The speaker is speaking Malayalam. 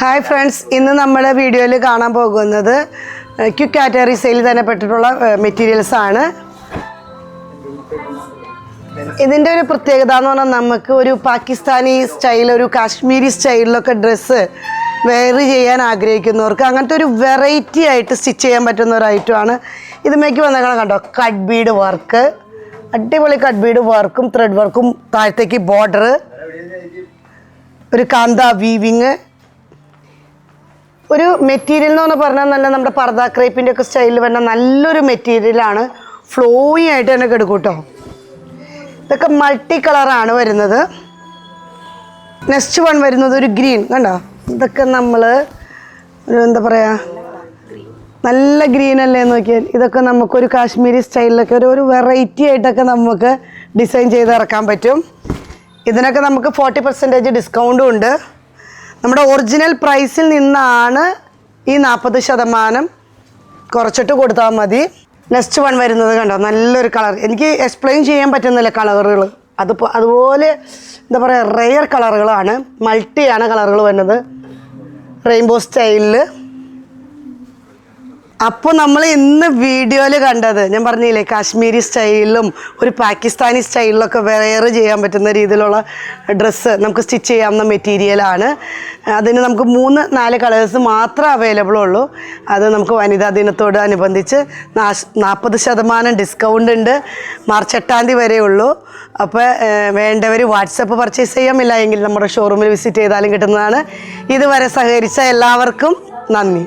ഹായ് ഫ്രണ്ട്സ്, ഇന്ന് നമ്മുടെ വീഡിയോയിൽ കാണാൻ പോകുന്നത് ക്വിക്ക് കാറ്റഗറി സെയിൽ തന്നെ പെട്ടിട്ടുള്ള മെറ്റീരിയൽസ് ആണ്. ഇതിൻ്റെ ഒരു പ്രത്യേകത എന്ന് പറഞ്ഞാൽ നമുക്ക് ഒരു പാകിസ്ഥാനി സ്റ്റൈൽ, ഒരു കാശ്മീരി സ്റ്റൈലിലൊക്കെ ഡ്രസ്സ് വെയർ ചെയ്യാൻ ആഗ്രഹിക്കുന്നവർക്ക് അങ്ങനത്തെ ഒരു വെറൈറ്റി ആയിട്ട് സ്റ്റിച്ച് ചെയ്യാൻ പറ്റുന്ന ഒരു ഐറ്റമാണ്. ഇതുമേക്ക് വന്നേക്കണം കണ്ടോ, കട്ട് ബീഡ് വർക്ക്, അടിപൊളി കട്ട് ബീഡ് വർക്കും ത്രെഡ് വർക്കും, താഴത്തേക്ക് ബോർഡർ, ഒരു കാന്ത വീവിങ്. ഒരു മെറ്റീരിയൽ എന്ന് പറഞ്ഞാൽ നല്ല നമ്മുടെ പർദ ക്രേപ്പിൻ്റെ ഒക്കെ സ്റ്റൈലിൽ വരുന്ന നല്ലൊരു മെറ്റീരിയലാണ്. ഫ്ലോയി ആയിട്ട് തന്നെ കിടക്കും കേട്ടോ. ഇതൊക്കെ മൾട്ടി കളറാണ് വരുന്നത്. നെക്സ്റ്റ് വൺ വരുന്നത് ഒരു ഗ്രീൻ കണ്ടോ. ഇതൊക്കെ നമ്മൾ ഒരു എന്താ പറയുക, നല്ല ഗ്രീൻ അല്ലേ നോക്കിയാൽ. ഇതൊക്കെ നമുക്കൊരു കാശ്മീരി സ്റ്റൈലിലൊക്കെ ഒരു വെറൈറ്റി ആയിട്ടൊക്കെ നമുക്ക് ഡിസൈൻ ചെയ്ത് ഇറക്കാൻ പറ്റും. ഇതിനൊക്കെ നമുക്ക് 40% ഡിസ്കൗണ്ടും ഉണ്ട്. നമ്മുടെ ഒറിജിനൽ പ്രൈസിൽ നിന്നാണ് ഈ 40% കുറച്ചിട്ട് കൊടുത്താൽ മതി. നെക്സ്റ്റ് വൺ വരുന്നത് കണ്ടോ, നല്ലൊരു കളർ. എനിക്ക് എക്സ്പ്ലെയിൻ ചെയ്യാൻ പറ്റുന്നില്ല കളറുകൾ. അതുപോലെ എന്താ പറയുക, റെയർ കളറുകളാണ്, മൾട്ടിയാണ് കളറുകൾ വരുന്നത്, റെയിൻബോ സ്റ്റൈലിൽ. അപ്പോൾ നമ്മൾ ഇന്ന് വീഡിയോയിൽ കണ്ടത് ഞാൻ പറഞ്ഞില്ലേ, കാശ്മീരി സ്റ്റൈലിലും ഒരു പാകിസ്ഥാനി സ്റ്റൈലിലൊക്കെ വെയർ ചെയ്യാൻ പറ്റുന്ന രീതിയിലുള്ള ഡ്രസ്സ് നമുക്ക് സ്റ്റിച്ച് ചെയ്യാവുന്ന മെറ്റീരിയലാണ്. അതിന് നമുക്ക് 3-4 കളേഴ്സ് മാത്രമേ അവൈലബിൾ ഉള്ളൂ. അത് നമുക്ക് വനിതാ ദിനത്തോട് അനുബന്ധിച്ച് 40% ഡിസ്കൗണ്ട് ഉണ്ട്. മാർച്ച് 8 വരെ ഉള്ളൂ. അപ്പോൾ വേണ്ടവർ വാട്സപ്പ് പർച്ചേസ് ചെയ്യാമില്ല എങ്കിൽ നമ്മുടെ ഷോറൂമിൽ വിസിറ്റ് ചെയ്താലും കിട്ടുന്നതാണ്. ഇതുവരെ സഹകരിച്ച എല്ലാവർക്കും നന്ദി.